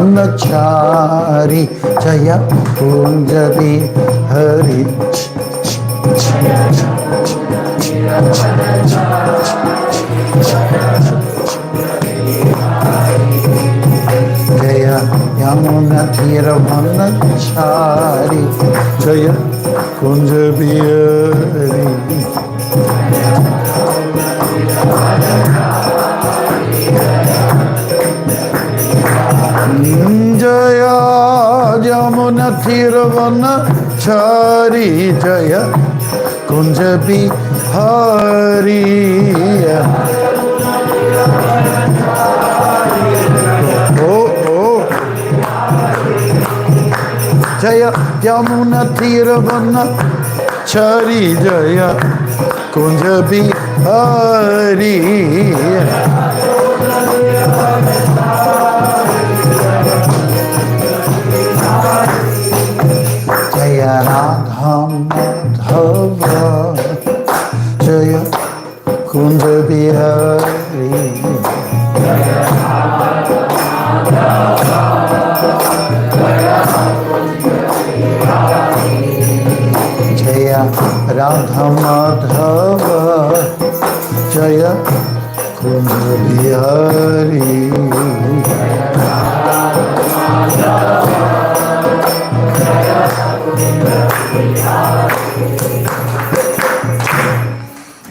Chari Jaya Kunjabi Hari Jaya Yamuna Tiravana Chari Jaya Kunjabi Hari Jaya Jamuna Tiravana Chari Jaya Kunjabi Hari Jaya Yamuna Tiravana Chari Jaya Kunjabi Hari Jaya Radha Madhava Jaya Kunjabi Hari Jaya Radha Madhava Jaya Kunjabi Hari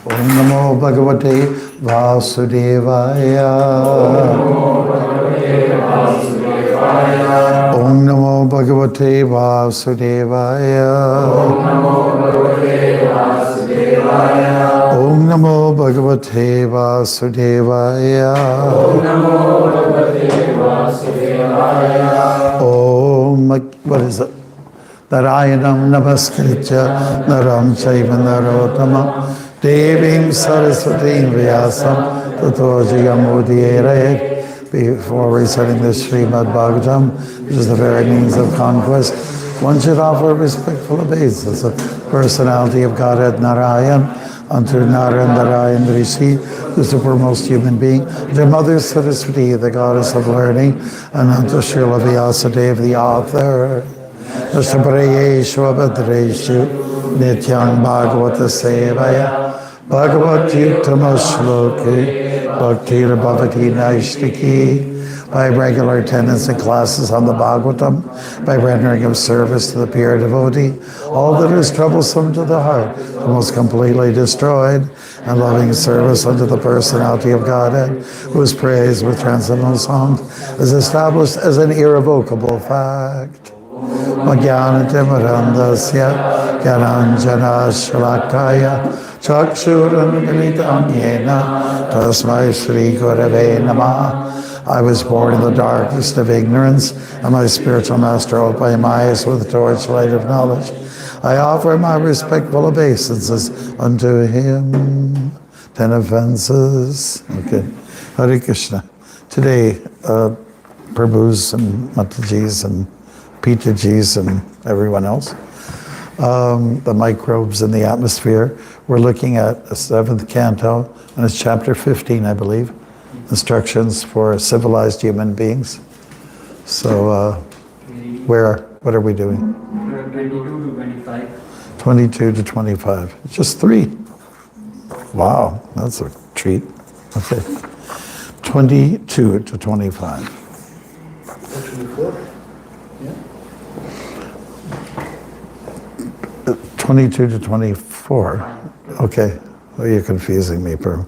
Om Namo Bhagavate Vasudevaya Om Namo Bhagavate Vasudevaya Om Namo Bhagavate Vasudevaya Om, what is it? Narayanam Namaskritya Naram Chaiva Narottamam Devim Saraswatim Vyasam Tato Jayamudiyerayet. Before reciting the Srimad Bhagavatam, which is the very means of conquest, one should offer respectful obeisance of personality of Godhead Narayan, unto Narayan Narayan Rishi, the supermost human being, unto Mother Saraswati, the goddess of learning, and unto Srila Vyasadeva, the author. Nashta Parayeshu Abhadreshu Nityam Bhagavata Sevaya Bhagavad Yuttama-shloke Bhakti Bhavati Naishtiki, by regular attendance in classes on the Bhagavatam, by rendering of service to the pure devotee, all that is troublesome to the heart, the most completely destroyed, and loving service unto the personality of Godhead, who is praised with transcendental songs, is established as an irrevocable fact. Magyanatimarandasya Gyananjana Shalakaya Chakshuranmilitam Yena Tasmai Sri Gurave Namah. I was born in the darkest of ignorance, and my spiritual master opened my eyes with the torchlight of knowledge. I offer my respectful obeisances unto him. 10 offenses. Okay. Hare Krishna. Today, Prabhus and Matajis and Pitajis and everyone else, the microbes in the atmosphere. We're looking at the 7th canto, and it's chapter 15, I believe. Instructions for civilized human beings. So, what are we doing? 22 to 25. 22 to 25. Just 3. Wow, that's a treat. Okay. 22 to 25. 24? Yeah. 22 to 24. Okay. Well, you're confusing me, Pearl.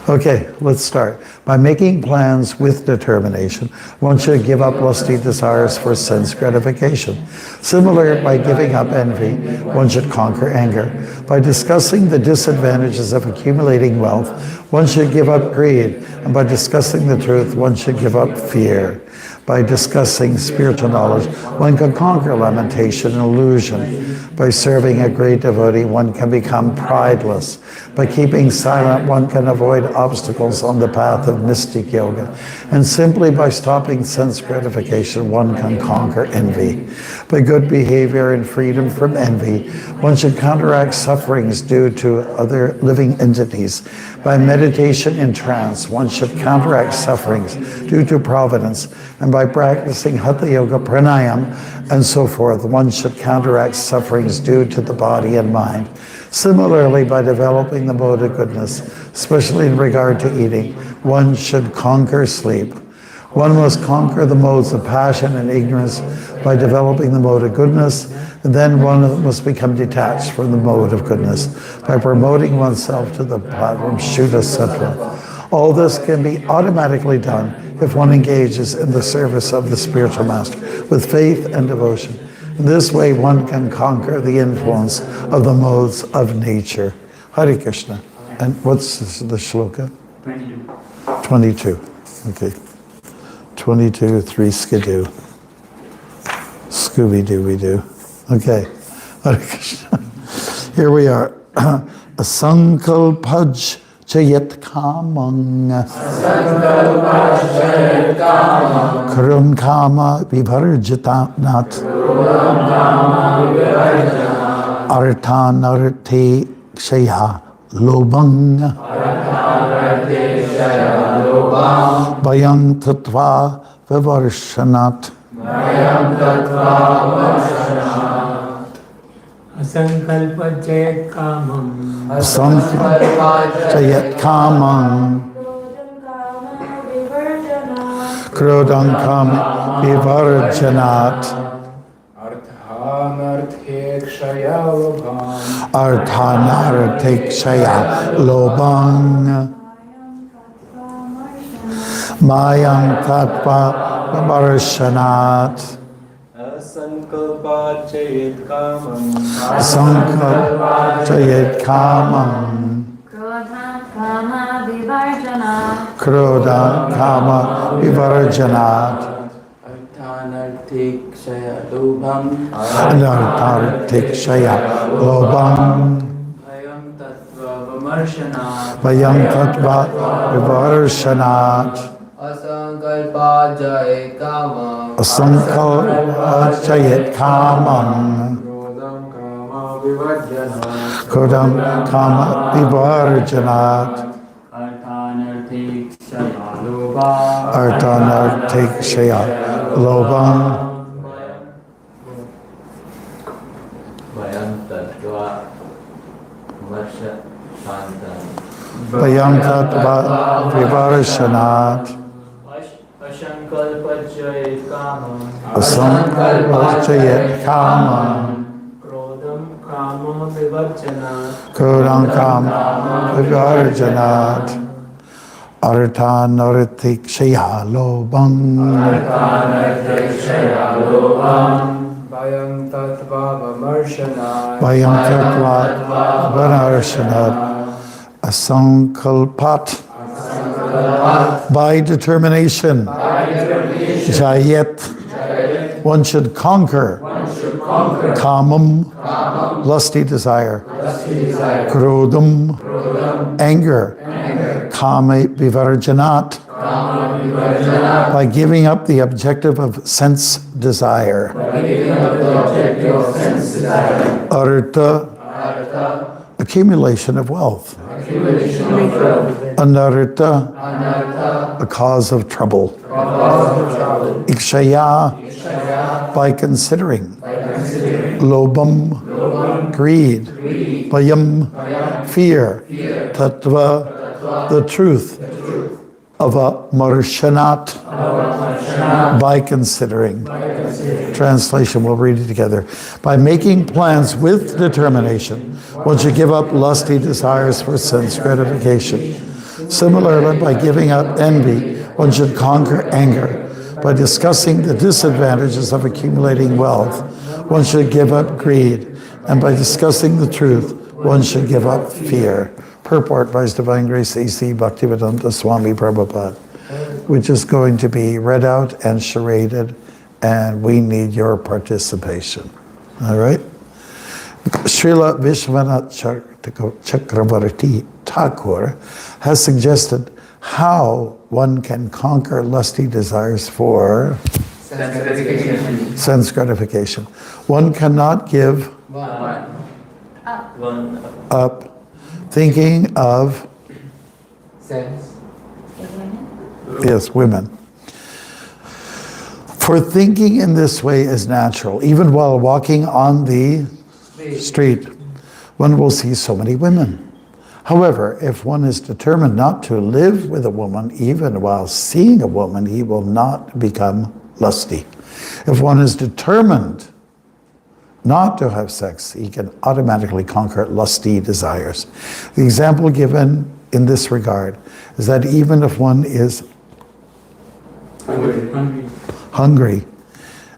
Okay, let's start. By making plans with determination, one should give up lusty desires for sense gratification. Similar, by giving up envy, one should conquer anger. By discussing the disadvantages of accumulating wealth, one should give up greed. And by discussing the truth, one should give up fear. By discussing spiritual knowledge, one can conquer lamentation and illusion. By serving a great devotee, one can become prideless. By keeping silent, one can avoid obstacles on the path of mystic yoga. And simply by stopping sense gratification, one can conquer envy. By good behavior and freedom from envy, one should counteract sufferings due to other living entities. By meditation in trance, one should counteract sufferings due to providence. And by practicing Hatha Yoga, Pranayam, and so forth, one should counteract sufferings due to the body and mind. Similarly, by developing the mode of goodness, especially in regard to eating, one should conquer sleep. One must conquer the modes of passion and ignorance by developing the mode of goodness, and then one must become detached from the mode of goodness by promoting oneself to the platform Shuddha Sattva. All this can be automatically done if one engages in the service of the spiritual master with faith and devotion. In this way, one can conquer the influence of the modes of nature. Hare Krishna. And what's the shloka? 22. 22. Okay. 22, 3 skidoo. Scooby-Dooby-Doo. Okay. Hare Krishna. Here we are. Asankalpaj chayat kamang. Karun kama vivarjitanat. Arthan arte kshaya lobang. Bayang tatva vivarshanat. Asankalpa jayat kamam. Asankalpa chayat kamang. Krodam kama vivarjanat. Arthanarthekshaya lobang. Mayam tatva vivarshanat. Asankalpa jayat kamam. Asankalpa chayat kamang. Krodam kama vivarjanat. Arthanarthekshaya lobham. Anartharthekshaya lobang. Ayam tattva vimarshanat. Vayam tattva vivarshanat. Asankalpa jayat kamam. Asankalpa chayat kamang. Krodam kama vivarjanat. Krodam kama vivarjanat. Arthanarthekshaya lobang. Arthanarthekshaya lobang. Vayam tattva vimarshanat. Vayam tattva vivarshanat. Asankalpa jayat kamam. Asankalpa chayat kamang. Krodam kama vivarjanat. Krodam kama vivarjanat. Arthanarthekshaya lobang. Vayam tattva vimarshanat. Vayam tattva vivarshanat. Asankalpat. By determination. Jayet. One should conquer. Kamam. Lusty desire. Krodam. Anger. Kama vivarjanat. By giving up the objective of sense desire. Artha. Accumulation of wealth. Anartha. A cause of trouble. Ikshaya. By considering. Lobam. Greed. Vayam. Fear. Tattva. The truth. Of a marshanat. By considering. Translation, we'll read it together. By making plans with determination, one should give up lusty desires for sense gratification. Similarly, by giving up envy, one should conquer anger. By discussing the disadvantages of accumulating wealth, one should give up greed. And by discussing the truth, one should give up fear. Purport by His Divine Grace A.C. Bhaktivedanta Swami Prabhupada. which is going to be read out and charaded, and we need your participation. All right? Srila Vishwanath Chakravarti Thakur has suggested how one can conquer lusty desires for sense gratification. One cannot give up thinking of women. For thinking in this way is natural. Even while walking on the street, one will see so many women. However, if one is determined not to live with a woman, even while seeing a woman, he will not become lusty. If one is determined not to have sex, he can automatically conquer lusty desires. The example given in this regard is that even if one is hungry,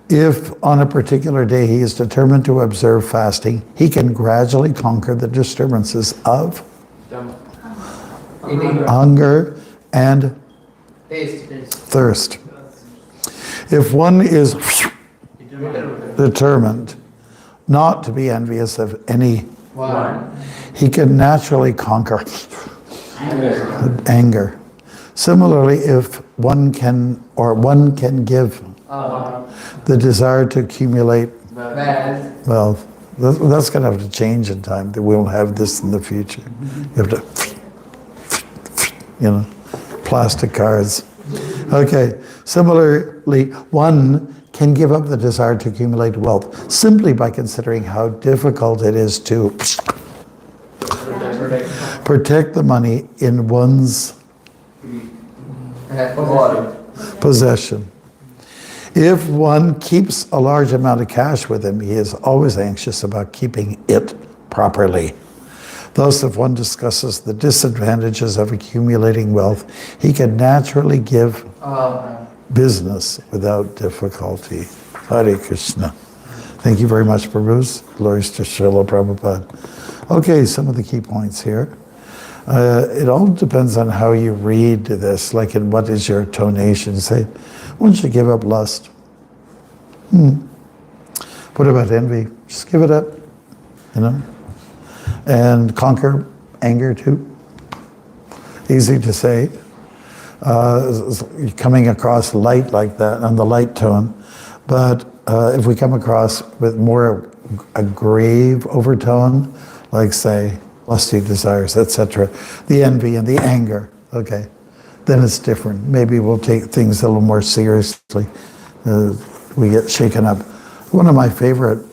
if on a particular day he is determined to observe fasting, he can gradually conquer the disturbances of hunger and thirst. If one is determined not to be envious of anyone, he can naturally conquer anger. Similarly, if one can give the desire to accumulate wealth, that's going to have to change in time. We won't have this in the future. You have to, plastic cards. Okay. Similarly, one can give up the desire to accumulate wealth simply by considering how difficult it is to protect the money in one's possession. If one keeps a large amount of cash with him, he is always anxious about keeping it properly. Thus, if one discusses the disadvantages of accumulating wealth, he can naturally give business without difficulty. Hare Krishna. Thank you very much, Prabhus. Glories to Srila Prabhupada. Okay, some of the key points here. It all depends on how you read this, like in what is your tonation. Say, one should give up lust. What about envy? Just give it up, and conquer anger too. Easy to say. Coming across light like that on the light tone, but if we come across with more a grave overtone, like say lusty desires, etc., the envy and the anger, okay, then it's different. Maybe we'll take things a little more seriously. We get shaken up. One of my favorite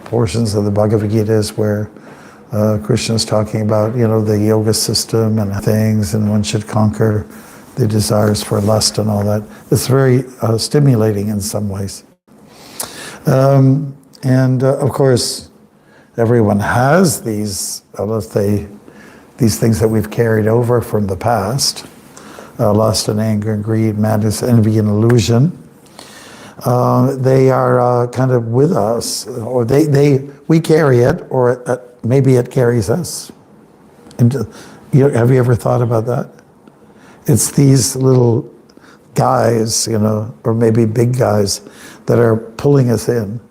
portions of the Bhagavad Gita is where Krishna is talking about, the yoga system and things, and one should conquer the desires for lust and all that. It's very stimulating in some ways. Of course, everyone has these things that we've carried over from the past, lust and anger and greed, madness, envy and illusion. They are kind of with us, or we carry it, or maybe it carries us. Have you ever thought about that? It's these little guys, or maybe big guys that are pulling us in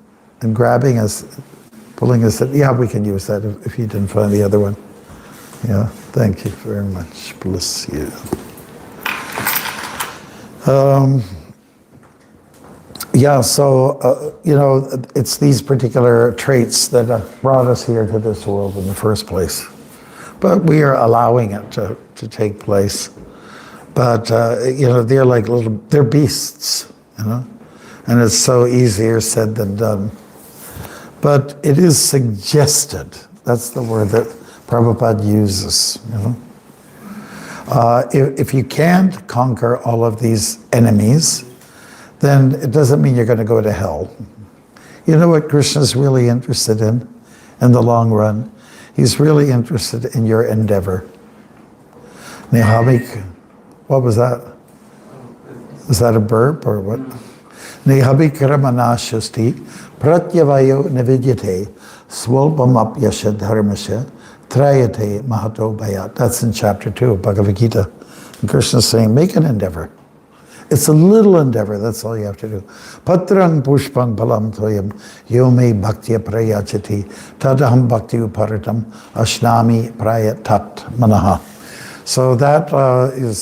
and grabbing us, pulling us in. Yeah, we can use that if you didn't find the other one. Yeah, thank you very much. Bless you. It's these particular traits that have brought us here to this world in the first place. But we are allowing it to take place. But, they're like they're beasts, and it's so easier said than done. But it is suggested, that's the word that Prabhupada uses, If you can't conquer all of these enemies, then it doesn't mean you're going to go to hell. You know what Krishna's really interested in the long run? He's really interested in your endeavor. Nehamik. What was that? Was that a burp or what? Nehabhikramanashasti pratyavayo nevidyate swalpamapyasha dharmasya trayate mahato bhayat. That's in chapter 2 of Bhagavad Gita. And Krishna is saying, make an endeavor. It's a little endeavor, that's all you have to do. Patrang pushpang palam toyam yome bhaktya prayachati tadaham bhakti uparitam ashnami prayatat manaha. So that is